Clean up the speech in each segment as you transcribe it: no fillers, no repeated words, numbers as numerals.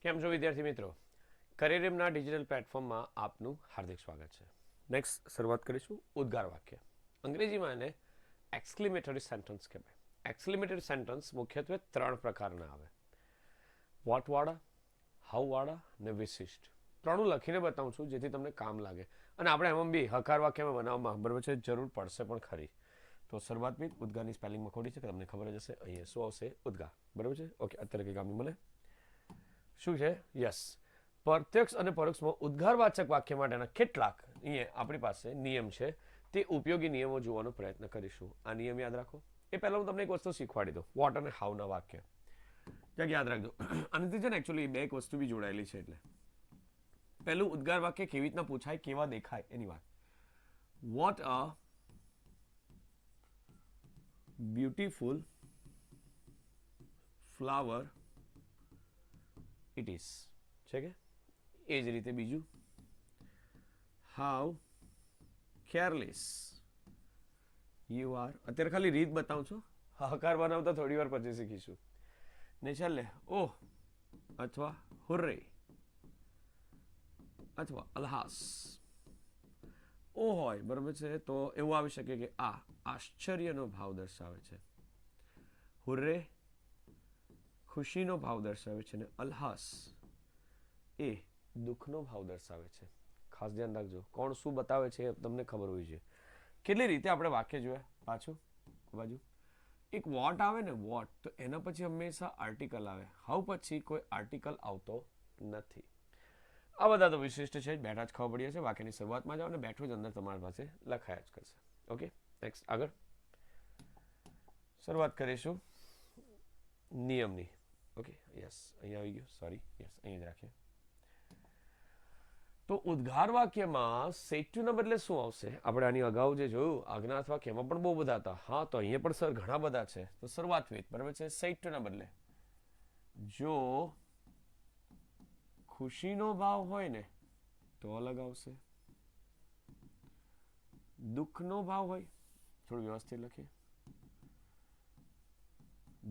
કેમ છો વિદ્યાર્થી મિત્રો? કરિયરમના ડિજિટલ પ્લેટફોર્મમાં આપનું હાર્દિક સ્વાગત છે. નેક્સ્ટ શરૂઆત કરીશું ઉદ્ગાર વાક્ય. અંગ્રેજીમાં એને એક્સક્લેમેટરી સેન્ટન્સ કહેવાય. એક્સક્લેમેટરી સેન્ટન્સ મુખ્યત્વે 3 પ્રકારના આવે: વોટ વાળા, હાઉ વાળા ને વિશિષ્ટ. ત્રણું લખીને બતાવું છું જેથી તમને કામ લાગે, અને આપણે એમાં બી હકાર વાક્યમાં બનાવવામાં બરાબર છે જરૂર પડશે પણ ખરી. તો શરૂઆત બી ઉદ્ગારની સ્પેલિંગમાં ખોટી છે કે તમને ખબર જ હશે. અહીંયા શું આવશે? ઉદ્ગાર. બરાબર છે. ઓકે, અત્યારે કંઈ કામ નહીં મળે. શું છે? યસ. પ્રત્યક્ષ અને પરોક્ષમાં ઉદ્ગારવાચક વાક્ય માટેના કેટલાક અહીંયા આપણી પાસે નિયમ છે. તે ઉપયોગી નિયમો જોવાનો પ્રયત્ન કરીશું. આ નિયમ યાદ રાખો. એ પહેલાં હું તમને એક વસ્તુ શીખવાડી દઉં. વોટ અને હાઉના વાક્ય ક્યાંક યાદ રાખજો. આનાથી છે ને એકચ્યુઅલી બે એક વસ્તુ બી જોડાયેલી છે. એટલે પહેલું ઉદ્ગાર વાક્ય કેવી રીતના પૂછાય, કેવા દેખાય એની વાત. What a beautiful flower it is છે કે. એ જ રીતે બીજું, હાઉ કેરલેસ યુ આર. અત્યારે ખાલી રીત બતાવું છું, હકાર બનાવતા થોડી વાર પછી શીખીશું. ને છેલ્લે ઓહ અથવા હુર્રે અથવા અલ્હાસ. ઓ હોય બરાબર છે તો એવું આવી શકે કે આ આશ્ચર્યનો ભાવ દર્શાવે છે, હુર્રે ખુશીનો ભાવ દર્શાવે છે, અને અલ્હાસ એ દુઃખનો ભાવ દર્શાવે છે. ખાસ ધ્યાન રાખજો કોણ શું બતાવે છે તમને ખબર હોવી જોઈએ. કેટલી રીતે આપણે વાક્ય જોયા પાછું બાજુ. એક વોટ આવે ને, વોટ, તો એના પછી હંમેશા આર્ટિકલ આવે. હાઉ પછી કોઈ આર્ટિકલ આવતો નથી. આ બધા તો વિશિષ્ટ છે, બેઠા જ ખબર પડી હશે. વાક્યની શરૂઆતમાં જાઓ ને બેઠું જ અંદર તમારી પાસે લખાયા જ કરશે. ઓકે, નેક્સ્ટ આગળ શરૂઆત કરીશું નિયમની. ઓકે, યસ અહીંયા આવી ગયું, સોરી, યસ અહીંયા જ રાખીએ. તો ઉદ્ગાર વાક્યમાં સેટ ટુના બદલે શું આવશે? આપણે આની અગાઉ જે જોયું આજ્ઞાર્થ વાક્યમાં પણ બહુ બધા હતા. હા, તો અહીંયા પણ સર ઘણા બધા છે. તો શરૂઆત વિથ બરાબર છે. સેટ ટુના બદલે જો ખુશીનો ભાવ હોય ને તો અલગ આવશે. દુઃખનો ભાવ હોય, થોડું વ્યવસ્થિત લખીએ.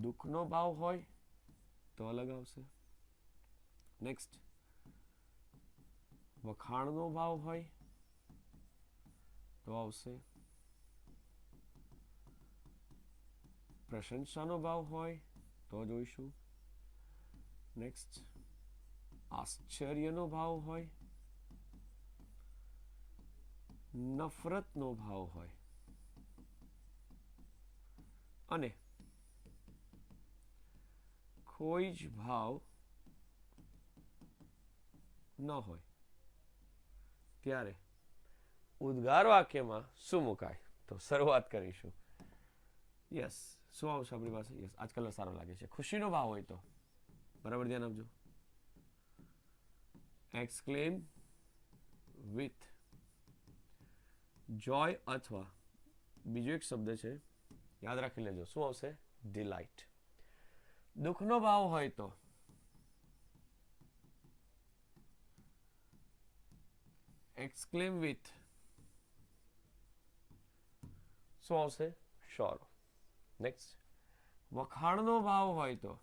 દુઃખનો ભાવ હોય તો અલગ આવશે. નેક્સ્ટ, વખાણનો ભાવ હોય તો આવશે. પ્રશંસાનો ભાવ હોય તો જોઈશું. નેક્સ્ટ, આશ્ચર્યનો ભાવ હોય, નફરતનો ભાવ હોય, અને કોઈ જ ભાવ ન હોય ત્યારે ઉદ્ગાર વાક્યમાં શું મુકાય? તો શરૂઆત કરીશું. યસ, શું આવશે આપણી પાસે? યસ, આજ કલર સારો લાગે છે. ખુશીનો ભાવ હોય તો બરાબર ધ્યાન આપજો. એક્સક્લેમ વિથ જોય, અથવા બીજો એક શબ્દ છે યાદ રાખી લેજો. શું આવશે? ડિલાઇટ. દુઃખનો ભાવ હોય તો એક્સક્લેમ વિથ શું આવશે? સોરો. નેક્સ્ટ, વખાણનો ભાવ હોય તો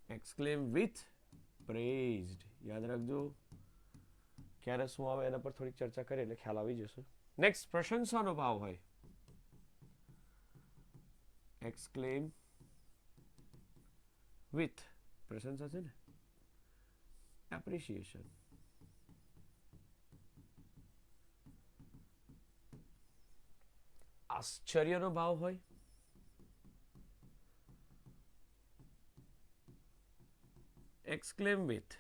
એક્સક્લેમ વિથ પ્રેઝડ. યાદ રાખજો ક્યારે શું આવે એના પર થોડીક ચર્ચા કરીએ એટલે ખ્યાલ આવી જશે. નેક્સ્ટ, પ્રશંસાનો ભાવ હોય એક્સક્લેમ વિથ, પ્રશંસા છે ને, એપ્રિસિએશન. આશ્ચર્યનો ભાવ હોય એક્સક્લેમ વિથ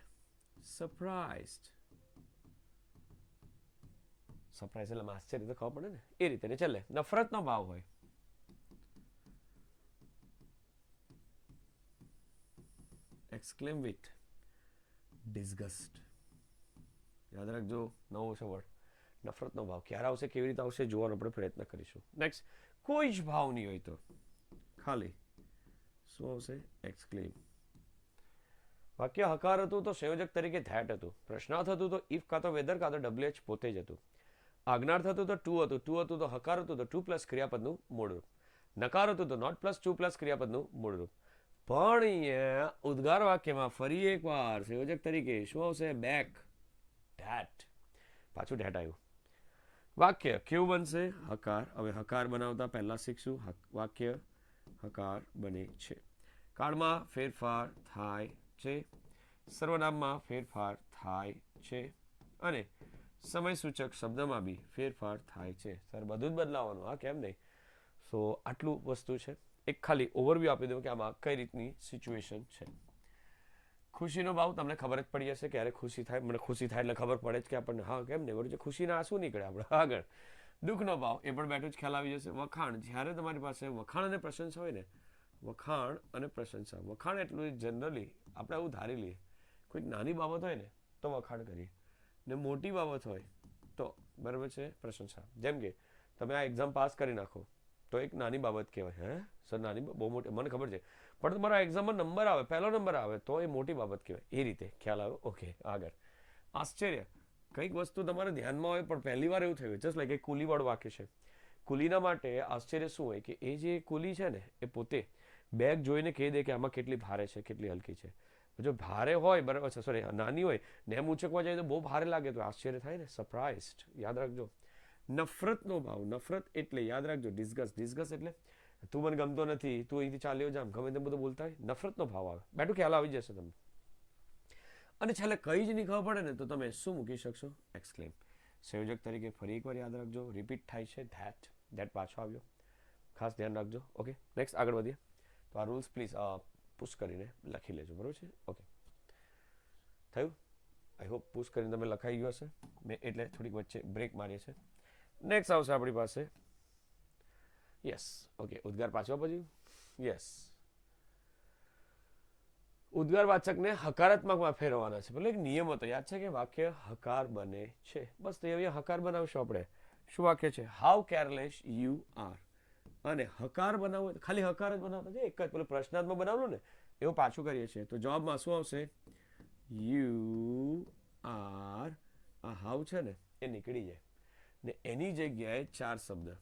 સરપ્રાઇઝડ. સરપ્રાઇઝ એટલે આશ્ચર્ય તો ખબર પડે ને, એ રીતે ને. ચાલે, નફરતનો ભાવ હોય એક્સક્લેમ વિથ ડિસગસ્ટ. યાદ રાખજો, નવો છે વર્ડ. નફરતનો ભાવ ક્યારે આવશે, કેવી રીતે આવશે જોવાનો આપણે પ્રયત્ન કરીશું. નેક્સ્ટ, કોઈ જ ભાવ નહીં હોય તો ખાલી શું આવશે? એક્સક્લેમ. વાક્ય હકાર હતું તો સંયોજક તરીકે ધેટ હતું. પ્રશ્નાર્થ હતું તો ઇફ કાં તો વેધર કાં તો WH પોતે જ હતું. આજ્ઞાર્થ હતું તો ટુ હતું. ટુ હતું તો હકાર હતું તો ટુ પ્લસ ક્રિયાપદનું મૂળરૂપ. નકાર હતું તો નોટ પ્લસ ટુ પ્લસ ક્રિયાપદનું મૂળરૂપ. પણ અહીંયા ઉદ્ગાર વાક્યમાં ફરી એકવાર સંયોજક તરીકે શું આવશે? બેક. ધેટ. પાછું ધેટ આવ્યું. વાક્ય કેવું બનશે? હકાર. હવે હકાર બનાવતા પહેલા શીખશું. વાક્ય હકાર બને છે. કાળમાં ફેરફાર થાય છે, સર્વનામમાં ફેરફાર થાય છે અને સમય સૂચક શબ્દમાં બી ફેરફાર થાય છે. સર બધું જ બદલાવાનું, હા કેમ નહીં? સો આટલું વસ્તુ છે. એક ખાલી ઓવરવ્યૂ આપી દઉં કે આમાં કઈ રીતની સિચ્યુએશન છે. ખુશીનો ભાવ તમને ખબર જ પડી જશે ક્યારે ખુશી થાય. મને ખુશી થાય એટલે ખબર પડે જ કે આપણને હા કેમ નહીં, બરોબર છે. ખુશીના આંસુ નીકળે આપણે આગળ. દુઃખનો ભાવ એ પણ બેઠું જ ખ્યાલ આવી જશે. વખાણ, જ્યારે તમારી પાસે વખાણ અને પ્રશંસા હોય ને, વખાણ અને પ્રશંસા. વખાણ એટલું જનરલી આપણે આવું ધારી લઈએ, કોઈક નાની બાબત હોય ને તો વખાણ કરીએ, ને મોટી બાબત હોય તો બરાબર છે પ્રશંસા. જેમ કે તમે આ એક્ઝામ પાસ કરી નાખો તો એક નાની બાબત કહેવાય. હે સર નાની બહુ મોટી, મને ખબર છે, પણ તમારા એક્ઝામમાં નંબર આવે, પહેલો નંબર આવે તો એ મોટી બાબત કહેવાય. એ રીતે ખ્યાલ આવ્યો? ઓકે. આગળ આશ્ચર્ય, કંઈક વસ્તુ તમારે ધ્યાનમાં હોય પણ પહેલી વાર એવું થયું. જસ્ટ લાઈક એક કુલીવાળું વાક્ય છે. કુલીના માટે આશ્ચર્ય શું હોય કે એ જે કુલી છે ને એ પોતે બેગ જોઈને કહી દે કે આમાં કેટલી ભારે છે, કેટલી હલકી છે. જો ભારે હોય, બરાબર છે, સોરી નાની હોય ને એમ ઉચકવા જાય તો બહુ ભારે લાગે તો આશ્ચર્ય થાય ને, સરપ્રાઇઝડ. યાદ રાખજો. નફરતનો ભાવ, નફરત એટલે યાદ રાખજો ડિસ્ગસ્ટ. ડિસ્ગસ્ટ એટલે તું મને ગમતો નથી, તું અહીંથી ચાલ્યો જામ, ગમે તેમ બધું બોલતા હોય, નફરતનો ભાવ આવે. બેઠું ખ્યાલ આવી જશે તમને. અને છેલ્લે કંઈ જ નહીં ખબર પડે ને તો તમે શું મૂકી શકશો? એક્સક્લેમ. સંયોજક તરીકે ફરી એકવાર યાદ રાખજો, રિપીટ થાય છે. ધેટ. ધેટ પાછો આવ્યો, ખાસ ધ્યાન રાખજો. ઓકે, નેક્સ્ટ આગળ વધીએ. તો આ રૂલ્સ પ્લીઝ પુશ કરીને લખી લેજો, બરાબર છે? ઓકે, થયું? આઈ હોપ પુશ કરીને તમે લખાઈ ગયો હશે. મેં એટલે થોડીક વચ્ચે બ્રેક મારીએ છે. નેક્સ્ટ આવશે આપણી પાસે યસ. ઓકે, ઉદ્ગાર પાછો પછી યસ. ઉદ્ગાર વાચકને હકારાત્મકમાં ફેરવવાના છે. પેલો એક નિયમ હતો, યાદ છે કે વાક્ય હકાર બને છે. બસ તો અહીંયા હકાર બનાવશું આપણે. શું વાક્ય છે? How careless you are. અને હકાર બનાવવું હોય ખાલી હકાર જ બનાવતા છે. એક જ પેલું પ્રશ્નાત્મક બનાવલું ને એવું પાછું કરીએ છીએ. તો જવાબમાં શું આવશે? You are. આ હાઉ છે ને એ નીકળી જાય ને એની જગ્યાએ ચાર શબ્દ: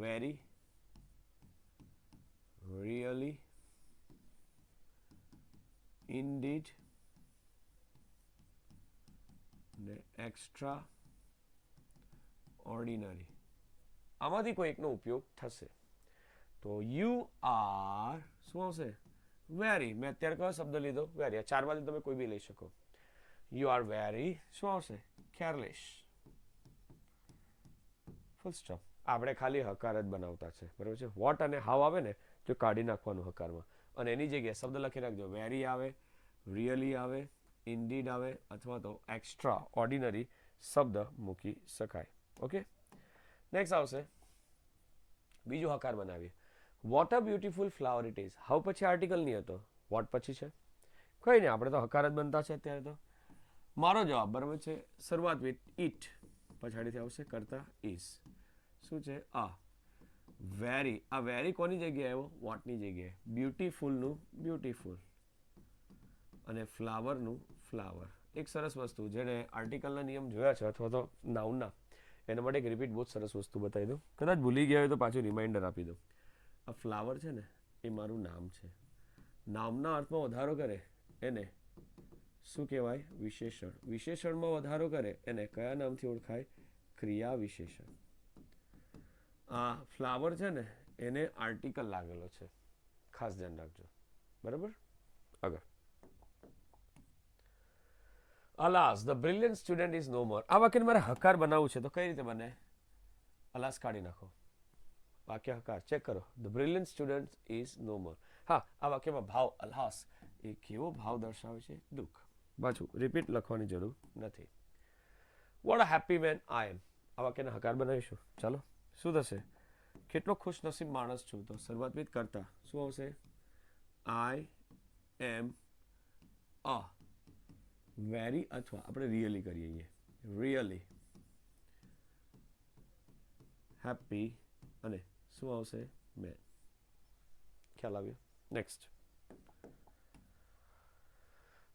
વેરી, રિયલી, ઇનડીડ ને એક્સ્ટ્રા ઓર્ડિનરી. આમાંથી કોઈ એકનો ઉપયોગ થશે. તો યુ આર શું આવશે? વેરી. મેં અત્યારે કયો શબ્દ લીધો? વેરી. આ ચારમાંથી તમે કોઈ બી લઈ શકો. યુ આર વેરી શું આવશે? કેરલેસ. Full stop. આપણે ખાલી હકાર જ બનાવતા છે, બરાબર છે. વોટ અને હાવ આવે ને જો કાઢી નાખવાનું હકારમાં અને એની જગ્યાએ શબ્દ લખી રાખજો. વેરી આવે, રિયલી આવે, ઇનડીડ આવે અથવા તો એક્સ્ટ્રા ઓર્ડિનરી શબ્દ મૂકી શકાય. ઓકે, નેક્સ્ટ આવશે બીજું હકાર બનાવીએ. What a beautiful flower it is. How પછી આર્ટિકલ નહીં હતો, વોટ પછી છે. કંઈ નહીં, આપણે તો હકાર જ બનતા છે અત્યારે. તો મારો જવાબ બરાબર છે. શરૂઆત વિથ ઇટ, પછાડીથી આવશે કરતા ઇઝ. શું છે? આ વેરી. આ વેરી કોની જગ્યાએ આવ્યો? વોટની જગ્યાએ. બ્યુટીફુલનું બ્યુટીફુલ અને ફ્લાવરનું ફ્લાવર. એક સરસ વસ્તુ જેને આર્ટિકલના નિયમ જોયા છે અથવા તો નાઉનના, એના માટે એક રિપીટ બહુ જ સરસ વસ્તુ બતાવી દઉં. કદાચ ભૂલી ગયા હોય તો પાછું રિમાઇન્ડર આપી દઉં. આ ફ્લાવર છે ને એ મારું નામ છે. નામના અર્થમાં વધારો કરે એને શું કહેવાય? વિશેષણ. વિશેષણમાં વધારો કરે એને કયા નામથી ઓળખાય? ક્રિયા વિશેષણ. આ ફ્લાવર છે ને એને આર્ટિકલ લાગેલો છે, ખાસ ધ્યાન રાખજો, બરાબર? આગળ. Alas the brilliant student is no more. આ વાક્યને મારે હકાર બનાવવું છે તો કઈ રીતે બને? અલાસ કાઢી નાખો, વાક્ય હકાર. ચેક કરો. The brilliant student is no more. હા, આ વાક્યમાં ભાવ અલાસ એ કેવો ભાવ દર્શાવે છે? દુઃખ. પાછું રિપીટ લખવાની જરૂર નથી. What a happy man I am. આ વાક્યને હકાર બનાવીશું. ચાલો, શું થશે? કેટલો ખુશનસીબ માણસ છું. તો શરૂઆત વિથ કરતા શું આવશે? આઈ એમ અ વેરી અથવા આપણે રિયલી કરીએ. રિયલી હેપી અને શું આવશે? મેન. ખ્યાલ આવ્યો? Next.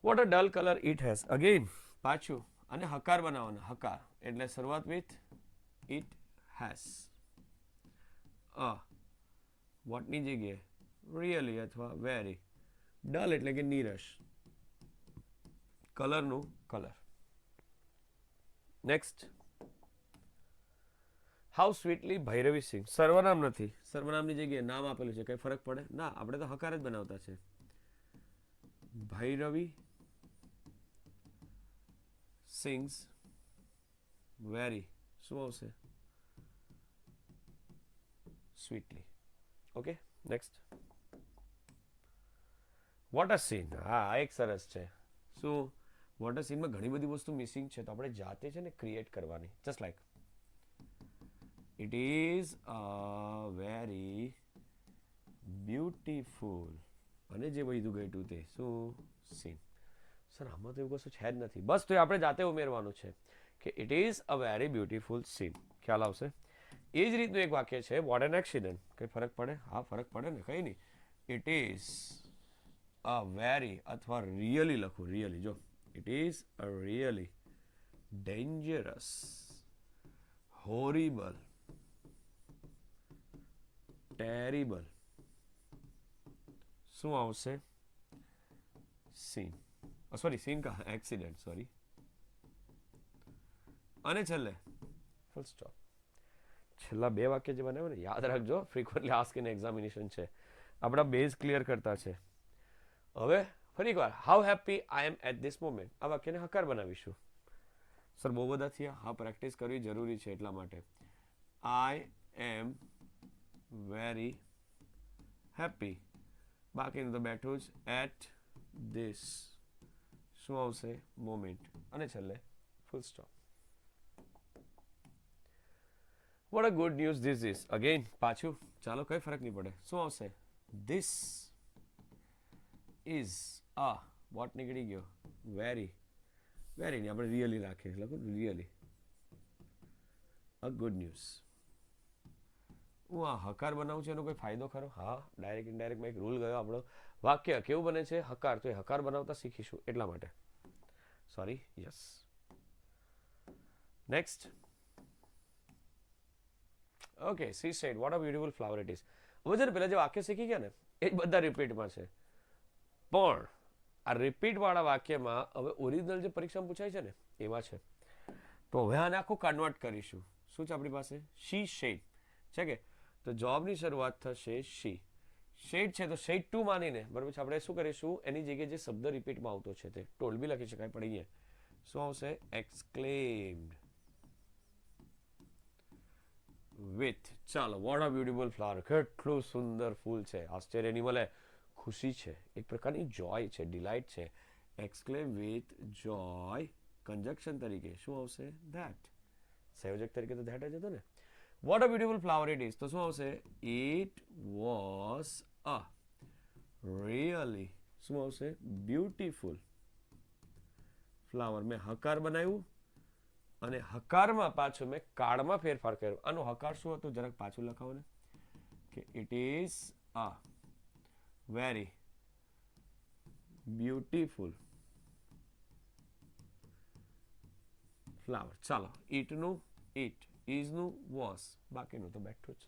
What a dull colour it has. Again પાછું અને હકાર બનાવવાનો. હકાર એટલે શરૂઆત વિથ ઇટ હેઝ. વોટની જગ્યાએ રિયલી અથવા વેરી. ડલ એટલે કે નીરસ. કલરનું colour. Next, how sweetly Bhairavi sing. સર્વનામ નથી, સર્વનામની જગ્યાએ નામ આપેલું છે, કઈ ફરક પડે ના, આપણે તો હકાર જ બનાવતા છે. ભૈરવી સિંગ્સ વેરી, શું આવશે? સ્વીટલી. Okay, next, water scene. હા, એક સરસ છે. શું? વોટર સીનમાં ઘણી બધી વસ્તુ મિસિંગ છે, તો આપણે જાતે છે ને ક્રિએટ કરવાની. Just like it is a very beautiful, અને જે બધું ગયું તે શું? સીન. સર આમાં તો એવું કશું છે જ નથી. બસ તો આપણે જાતે ઉમેરવાનું છે કે it is a very beautiful scene. ખ્યાલ આવશે? એ જ રીતનું એક વાક્ય છે, what an accident. કઈ ફરક પડે? હા, ફરક પડે ને, કઈ નહીં. it is a very અથવા really લખું, really. જો it is a really dangerous, horrible, terrible, શું આવશે? સીન. સોરી, સીન કા એક્સિડન્ટ, સોરી. અને છેલ્લે ફૂલ સ્ટોપ. છેલ્લા બે વાક્ય જે બનાવ્યું ને, યાદ રાખજો, ફ્રીક્વન્ટલી આસ્ક ઇન એક્ઝામિનેશન છે, આપણા બેઝ ક્લિયર કરતા છે. હવે ફરી એકવાર, how happy I am at this moment. આ વાક્યને હકાર બનાવીશું. સર બહુ બધા થયા. હા, પ્રેક્ટિસ કરવી જરૂરી છે, એટલા માટે. આઈ એમ વેરી હેપી, બાકીનું તો બેઠું જ. એટ ધીસ, શું આવશે? મોમેન્ટ. અને છેલ્લે full stop. What a good news this is. Again પાછું, ચાલો, કઈ ફરક નહીં પડે. શું આવશે? ધીસ ઇઝ અ, વોટ નીકળી ગયો? વેરી. વેરી નહીં, આપણે રિયલી રાખીએ, લખો રિયલી અ ગુડ ન્યૂઝ. હું આ હકાર બનાવું છું, એનો કોઈ ફાયદો ખરો? હા, ડાયરેક્ટ ઇનડાયરેક્ટમાં એક રૂલ ગયો આપણો. વાક્ય કેવું બને છે? હકાર. તો એ હકાર બનાવતા શીખીશું, એટલા માટે. Sorry, yes. Next. Okay, C sad what a beautiful flower it is. હવે છે ને પેલા જે વાક્ય શીખી ગયા ને, એ જ બધા રિપીટમાં છે, પણ આ રિપીટ વાળા વાક્યમાં હવે ઓરિજિનલ જે પરીક્ષામાં પૂછાય છે ને, એવા છે. તો હવે આને આખું કન્વર્ટ કરીશું. શું છે આપણી પાસે? શી શેડ છે કે, તો જોબની શરૂઆત થશે શી. શેડ છે તો શેડ 2 માનીને, બરાબર છે, આપણે શું કરીશું? એની જગ્યાએ જે શબ્દ રિપીટમાં આવતો છે તે ટોલ્ડ બી લખી શકાય, પણ અહીંયા શું આવશે? Exclaimed with. ચાલો, વોટ અ બ્યુટીફુલ ફ્લાવર. કેટલું સુંદર ફૂલ છે. આશ્ચર્ય નહીં મળે, ખુશી છે, એક પ્રકારની જોય છે, ડિલાઇટ છે. એક્સક્લેમ વિથ જોય. કંજક્શન તરીકે શું આવશે? ધેટ. સંયોજક તરીકે તો ધેટ જ હતો ને. What a beautiful flower it is, તો શું આવશે? ઇટ વોઝ અ રિયલી, શું આવશે? Beautiful flower. મેં હકાર બનાવ્યું અને હકારમાં પાછું મેં કાળમાં ફેરફાર કર્યો. આનો હકાર શું હતું? જરાક પાછું લખાવો ને, કે it is a very beautiful flower. ચાલો, ઇટનું ઇટ, ઇઝનું વોઝ, બાકીનું તો બેઠું છે.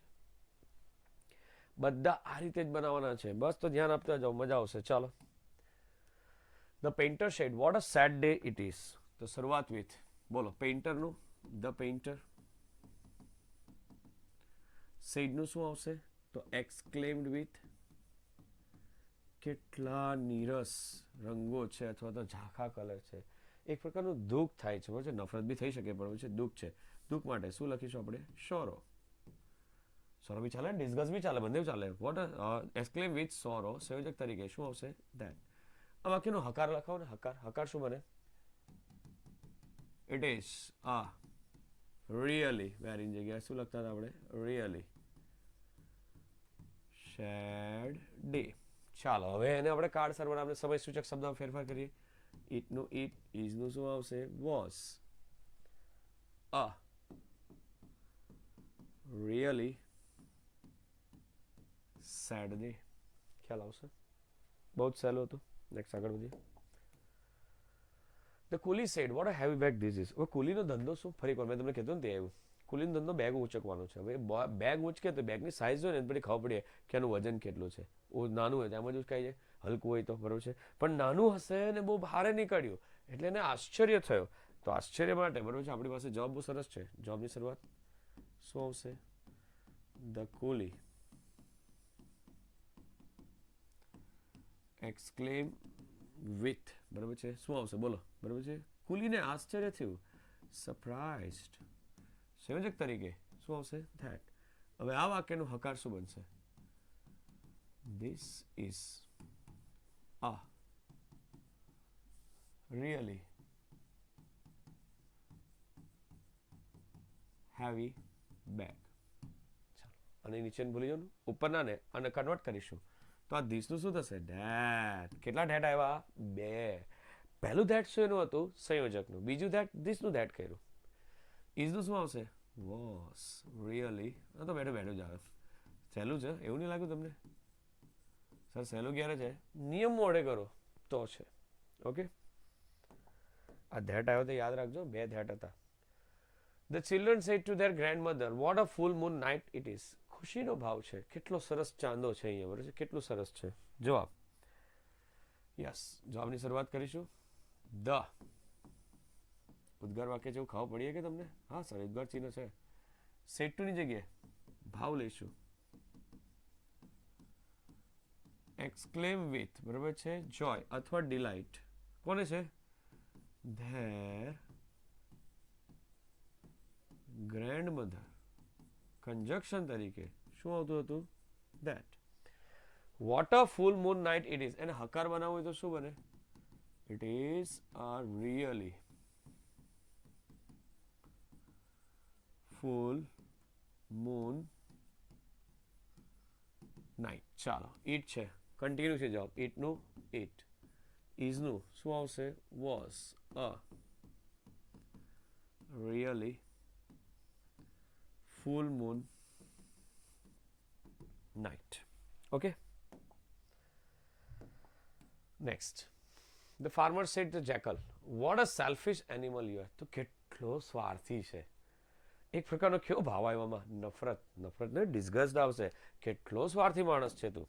બધા આ રીતે જ બનાવવાના છે. બસ તો ધ્યાન આપતા જાઓ, મજા આવશે. ચાલો. The painter said what a sad day it is. તો શરૂઆત વિથ, બોલો, પેઇન્ટરનું ધ પેઇન્ટર. શેડનું શું આવશે? તો એક્સક્લેમ્ડ વિથ. કેટલા નીરસ રંગો છે, અથવા તો ઝાંખા કલર છે. એક પ્રકારનું દુઃખ થાય છે, બરાબર છે, નફરત બી થઈ શકે, બરાબર છે, દુઃખ છે. દુઃખ માટે શું લખીશું આપણે? સોરો. સોરો બી ચાલે, ડિસ્ગસ બી ચાલે, બંને ચાલે. વોટ એક્સક્લેમ વિથ સોરો, સંયોજક તરીકે શું આવશે? ધેટ. આ વાક્યનો હકાર લખાવો ને, હકાર. હકાર શું બને? ઇટ ઇઝ અ રિયલી, વેરીની જગ્યાએ શું લખતા હતા આપણે? Really sad day. ચાલો, હવે એને આપણે કાળ સર્વનામને સમય સૂચક શબ્દમાં ફેરફાર કરીએ. ઇટનું ઇટ, ઇઝનું શું આવશે? Was a really sad day. ખ્યાલ આવશે? બહુ જ સહેલું હતું. નેક્સ્ટ આગળ વધીએ. The coolie said what a heavy bag this is. હવે કુલીનો ધંધો શું? ફરી એકવાર મેં તમને કીધું ને તે આવ્યું. કુલીનો ધંધો બેગ ઉંચકવાનો છે. હવે બેગ ઉંચકે તો બેગની સાઇઝ હોય ને, પછી ખબર પડે કે એનું વજન કેટલું છે. નાનું હોય તો એમ જ ઉચકાઈ જાય, હલકું હોય તો, બરાબર છે. પણ નાનું હશે ને બહુ ભારે નીકળ્યું એટલે એને આશ્ચર્ય થયો. તો આશ્ચર્ય માટે, બરાબર છે, આપણી પાસે જવાબ બહુ સરસ છે. જવાબની શરૂઆત શું આવશે? ધ કુલી એક્સક્લેમ વિથ, બરાબર છે, શું આવશે બોલો, બરાબર છે. કુલીને આશ્ચર્ય થયું, સરપ્રાઇઝડ. સંયોજક તરીકે શું આવશે? ધેટ. હવે આ વાક્યનું હકાર શું બનશે? This is a really heavy bag. ચાલો, અને નીચેનું ભૂલી જાઓ, ઉપરના ને અને કન્વર્ટ કરીશું તો આ ધીસનું શું થશે? ધેટ. કેટલા ધેટ આવ્યા? 2. પહેલું ધેટ શું એનું હતું? સંયોજકનું. બીજું ધેટ ધીસનું ધેટ કર્યું. ઇઝનું શું આવશે? Was really. આ તો બેઠો બેઠો જ આવે. સહેલું છે, એવું નહીં લાગ્યું તમને? સર સહેલું ક્યારે છે? નિયમ મોડે કરો તો છે. ઓકે, આ ધેટ આવ્યો તો યાદ રાખજો, 2 ધેટ હતા. The children said to their grandmother, "What a full moon night it is." ખુશીનો ભાવ છે, કેટલો સરસ ચાંદો છે અહીંયા, બરાબર છે, કેટલું સરસ છે. જવાબ, યસ, જવાબની શરૂઆત કરીશું. ધ ઉદ્ગાર વાક્ય જેવું ખાવા પડીએ કે તમને? હા સર, ઉદ્ગાર ચિહ્ન છે. સેટ ટુ ની જગ્યાએ ભાવ લઈશું. એક્સક્લેમ વિથ, બરાબર છે, જોય અથવા ડિલાઇટ. કોને છે? ધેર ગ્રેન્ડમધર. કંજક્શન તરીકે શું આવતું હતું? That. What a full moon night it is. એને હકાર બનાવવું હોય તો શું બને? It is a really full moon night. ચાલો, ઇટ છે, કન્ટિન્યુ છે જવાબ. ઇટનું ઇટ. ઇઝનું શું આવશે? Was a really full moon night. Okay, next, the farmer said to jackal, "What a selfish animal you are." તો કેટલો સ્વાર્થી છે. એક પ્રકારનો કેવો ભાવ આવ્યો આમાં? નફરત. નફરત ને ડિસ્ગસ્ટ આવશે. કેટલો સ્વાર્થી માણસ છે તું.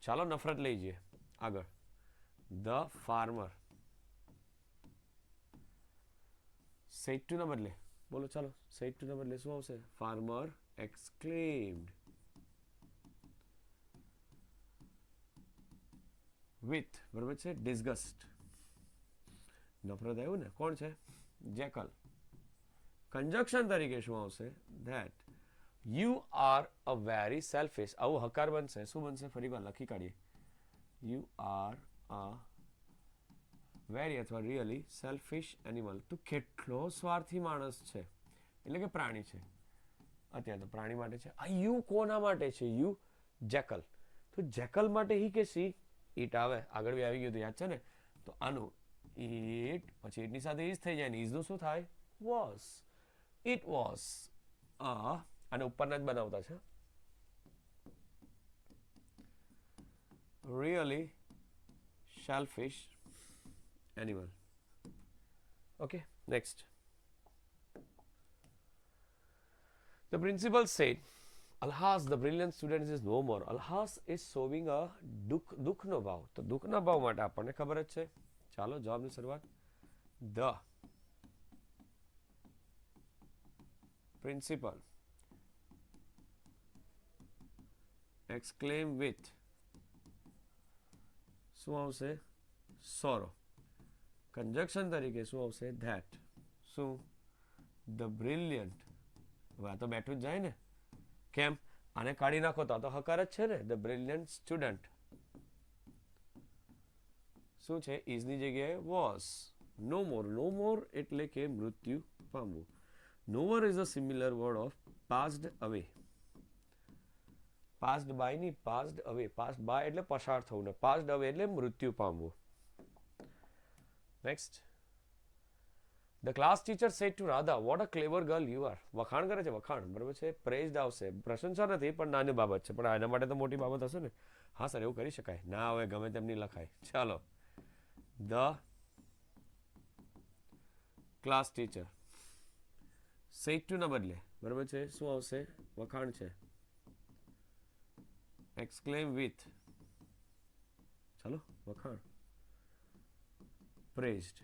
ચાલો, નફરત લઈ જઈએ આગળ. ધ ફાર્મર said to ના બદલે બોલો, ચાલો, said to ના બદલે શું આવશે? ફાર્મર exclaimed with, બરાબર છે, disgust. નફરત આવ્યું ને? કોણ છે? જેકલ. કંજક્શન તરીકે શું આવશે? That. You are a very selfish. આવું હકાર બનશે. શું બનશે? ફરી વાર લખી કાઢીએ. યુ આર અ વેરી અથવા રિયલી સેલ્ફિશ એનિમલ. તું કેટલો સ્વાર્થી માણસ છે, એટલે કે પ્રાણી છે. અત્યારે તો પ્રાણી માટે છે. આ યુ કોના માટે છે? You jackal. તો જેકલ માટે હી કે સી? ઈટ આવે, આગળ બી આવી ગયું તો યાદ છે ને? તો આનું ઈટ, પછી ઈટની સાથે ઈઝ થઈ જાય ને ઈઝનું શું થાય? વોઝ. ઇટ વોઝ અ, અને ઉપરના જ બનાવતા છે, really shellfish animal. Okay, next. The principal said, "Alas, the brilliant student is no more." Alas is showing a દુઃખનો ભાવ. તો દુઃખના ભાવ માટે આપણને ખબર જ છે. ચાલો, જવાબની શરૂઆત. The principal exclaimed with, શું આવશે? sorrow. કંજક્શન તરીકે શું આવશે? ધેટ. શું? The brilliant. હવે આ તો બેઠું જ જાય ને? કેમ? આને કાઢી નાખો તો આ તો હકાર જ છે ને? ધ બ્રિલિયન્ટ સ્ટુડન્ટ શું છે? ઇઝની જગ્યાએ વોઝ. નો મોર. નો મોર એટલે કે મૃત્યુ પામવું. No more is a similar word of passed away. Passed by ની, પાસ્ડ અવે. પાસ્ડ બાય એટલે પસાર થવું ને પાસ્ડ અવે એટલે મૃત્યુ પામવું. Next. The class teacher said to Radha, "What a clever girl you are." વખાણ કરે છે, વખાણ, બરાબર છે, પ્રેઝડ આવશે. પ્રશંસા નથી, પણ નાની બાબત છે, પણ એના માટે તો મોટી બાબત હશે ને? હા સર, એવું કરી શકાય ના? હવે ગમે તેમ નહીં લખાય. ચાલો, the class teacher said to ના બદલે, બરાબર છે, શું આવશે? વખાણ છે. exclaim with, ચાલો વખાણ. Praised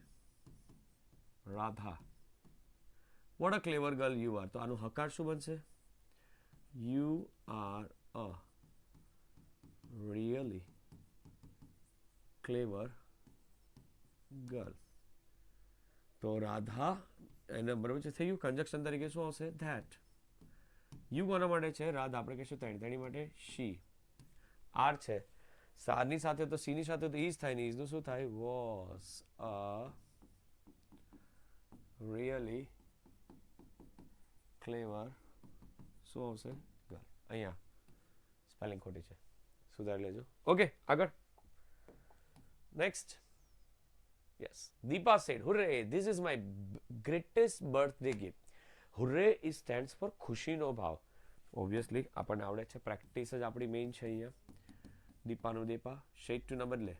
Radha. What a clever girl you are. તો આનું હકાર શું બનશે? You are a really clever girl. તો રાધા એને બરાબર છે થઈ ગયું. કન્જક્શન તરીકે શું આવશે? ધેટ. યુ કોના માટે છે? રાધા. આપણે કહીશું તેણી માટે શી. આર છે સારની સાથે તો સીની સાથે તો ઈઝ થાય ને ઈઝનું શું થાય? વોઝ અ રિયલી ક્લેવર શું આવશે? ગર્લ. અહીંયા સ્પેલિંગ ખોટી છે, સુધારી લેજો. ઓકે આગળ. Next. Yes. Deepa said hurray this is my greatest birthday gift. Hurray is stands for ખુશીનો ભાવ. ઓબ્વિયસલી આપણને આવડે છે, પ્રેક્ટિસ જ આપણી મેઇન છે અહીંયા. દીપાનું દીપા શેડ ટુ ના બદલે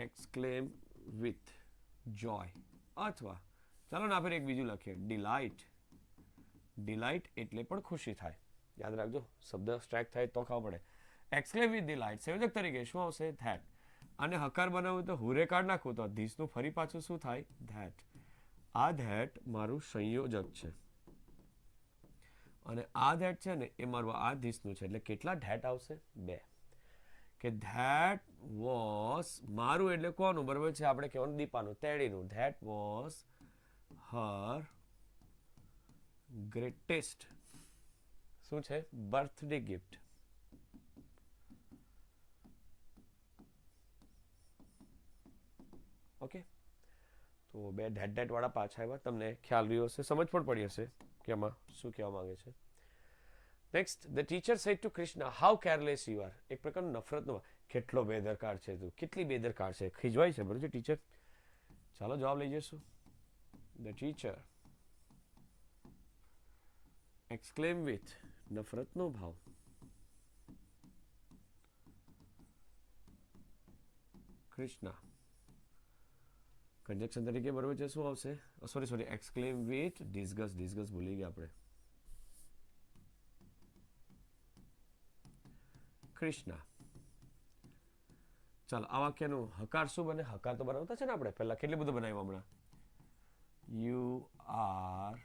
એક્સક્લેમ વિથ જોય અથવા ચાલો ના ફેર એક બીજું લખીએ ડિલાઇટ. ડિલાઇટ એટલે પણ ખુશી થાય. યાદ રાખજો, શબ્દ સ્ટ્રાઇક થાય તો ખબર પડે. એક્સક્લેમ વિથ ડિલાઇટ સંયોજક તરીકે શું આવશે? ધેટ. અને હકાર બનાવવું તો હુરે કાઢ નાખવું તો ધીસનું ફરી પાછું શું થાય? ધેટ. આ ધેટ મારું સંયોજક છે અને આ ધેટ છે ને એ મારું આ ધીસનું છે. એટલે કેટલા ધેટ આવશે? 2. કે ધેટ વોઝ મારું એટલે કોનું? બરાબર છે, આપણે કહેવાનું દીપાનું, તેડીનું. ધેટ વોઝ હર ગ્રેટેસ્ટ શું છે? Birthday gift. ઓકે, તો 2 ધેટ વાળા પાછા આવ્યા. તમને ખ્યાલ રહ્યો હશે, સમજ પણ પડી હશે કે આમાં શું કહેવા માંગે છે. Next. The teacher said to Krishna how careless you are. એક પ્રકારનો નફરતનો, કેટલો બેદરકાર છે તું, કેટલી બેદરકાર છે, ખીજવાય છે. બરોબર છે ટીચર. ચાલો જવાબ લઈ જઈશું. ધ ટીચર એક્સક્લેમ વિથ નફરતનો ભાવ કૃષ્ણા. કન્જક્શન તરીકે બરોબર છે શું આવશે? Sorry એક્સક્લેમ with ડિસ્ગસ. ડિસ્ગસ ભૂલી ગયા આપણે. કૃષ્ણા. ચાલો આ વાક્યનું હકાર શું બને? હકાર તો બનાવતા છે ને આપણે પહેલા. કેટલું બધું બનાવ્યું હમણાં? You are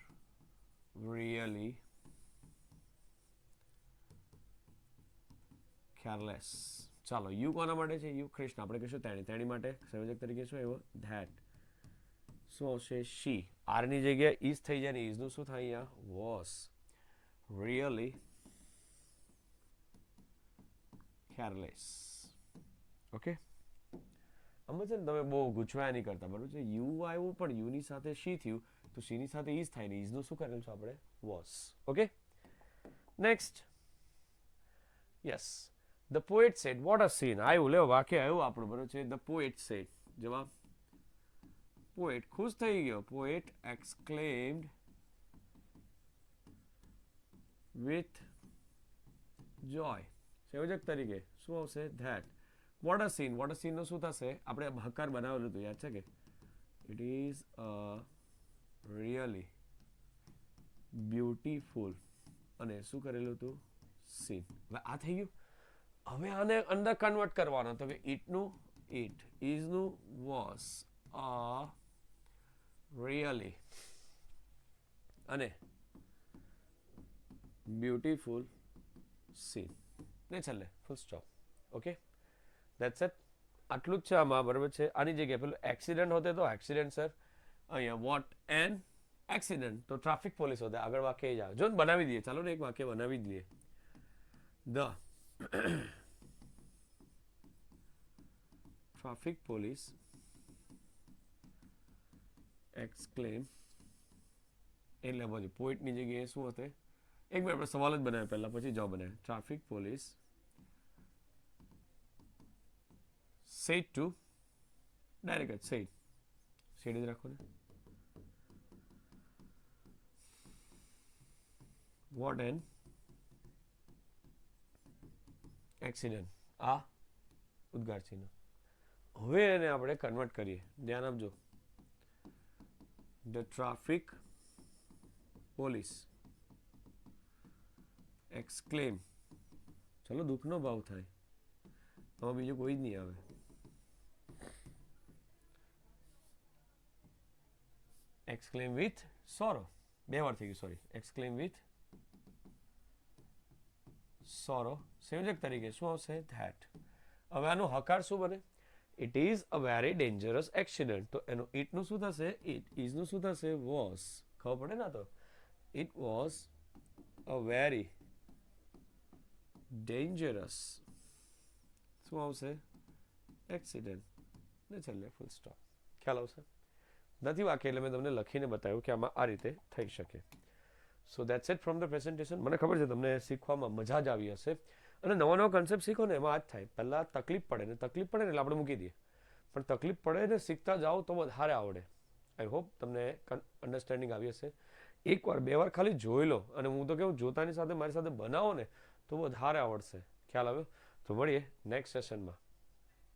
really careless. ચાલો યુ કોના માટે છે? યુ કૃષ્ણ. આપણે કહીશું તેણી. તેણી માટે સંયોજક તરીકે શું આવ્યો? ધેટ. શું આવશે? શી. આરની જગ્યાએ ઇઝ થઈ જાય ને ઇઝનું શું થાય અહીંયા? Was really careless. ઓકે, આમાં છે ને તમે બહુ ગૂંચવાયા નહીં કરતા. બરાબર છે, યુ આવ્યું પણ યુની સાથે શી થયું તો સીની સાથે ઇઝ થાય ને ઇઝનું શું કરેલું છે આપણે? Was. Okay next. Yes. The poet said what a scene. આવ્યું લેવો વાક્ય આવ્યું આપણું. બરાબર છે. ધ પોએટ સેડ જવાબ પોએટ ખુશ થઈ ગયો. Poet exclaimed with joy. સંયોજક તરીકે શું આવશે? That. What a scene. What a સીનનો શું થશે? આપણે હકાર બનાવેલું હતું, યાદ છે કે? It is a really beautiful અને શું કરેલું હતું? સીન. હવે આ થઈ ગયું. હવે આને અંદર કન્વર્ટ કરવાનો તો કે ઇટનું ઇટ, ઇઝનું વોઝ અ રિયલી અને બ્યુટીફુલ સીન ને છેલ્લે full stop. Okay that's it. આટલું જ છે આમાં. બરાબર છે. આની જગ્યાએ પેલું એક્સિડન્ટ હોતે તો એક્સિડન્ટ સર અહીંયા વોટ એન એક્સિડન્ટ તો ટ્રાફિક પોલીસ હોતે. આગળ વાક્ય જ આવે. જો બનાવી દઈએ. ચાલો ને એક વાક્ય બનાવી દઈએ. ધ ટ્રાફિક પોલીસ એક્સક્લેમ એટલે બધું પોઈન્ટની જગ્યાએ શું હશે? એક મિનિટ આપણે સવાલ જ બનાવ્યો પહેલા, પછી જવાબ બનાવ્યો. Traffic police said to direct said. Said જ રાખો ને. What an accident. આ ઉદ્ગાર ચિહ્ન. હવે એને આપણે કન્વર્ટ કરીએ. ધ્યાન આપજો. The traffic police exclaim. ચલો દુઃખનો ભાવ થાય, આમાં બીજું કોઈ જ નહીં આવે. exclaim with sorrow, બે વાર થઈ ગયું, સોરી. exclaim with sorrow સંયોજક તરીકે શું આવશે? that. હવે આનું હકાર શું બને? it is a very dangerous accident. તો એનું it નું શું થશે? it is નું શું થશે? was. ખબર પડે ને? તો it was a very dangerous શું આવશે? accident ને છેલ્લે ફૂલ સ્ટોપ. ખ્યાલ આવશે? નથી વાક્ય એટલે મેં તમને લખીને બતાવ્યું કે આમાં આ રીતે થઈ શકે. સો that's it from the presentation. મને ખબર છે તમને શીખવામાં મજા જ આવી હશે, અને નવા નવા કન્સેપ્ટ શીખો ને એમાં આ જ થાય. પહેલાં તકલીફ પડે ને એટલે આપણે મૂકી દઈએ, પણ તકલીફ પડે ને શીખતા જાઓ તો વધારે આવડે. આઈ હોપ તમને અન્ડરસ્ટેન્ડિંગ આવી હશે. એકવાર બે વાર ખાલી જોઈ લો, અને હું તો કેવું જોતાની સાથે મારી સાથે બનાવો ને તો વધારે આવડશે. ખ્યાલ આવ્યો? તો મળીએ નેક્સ્ટ સેશનમાં.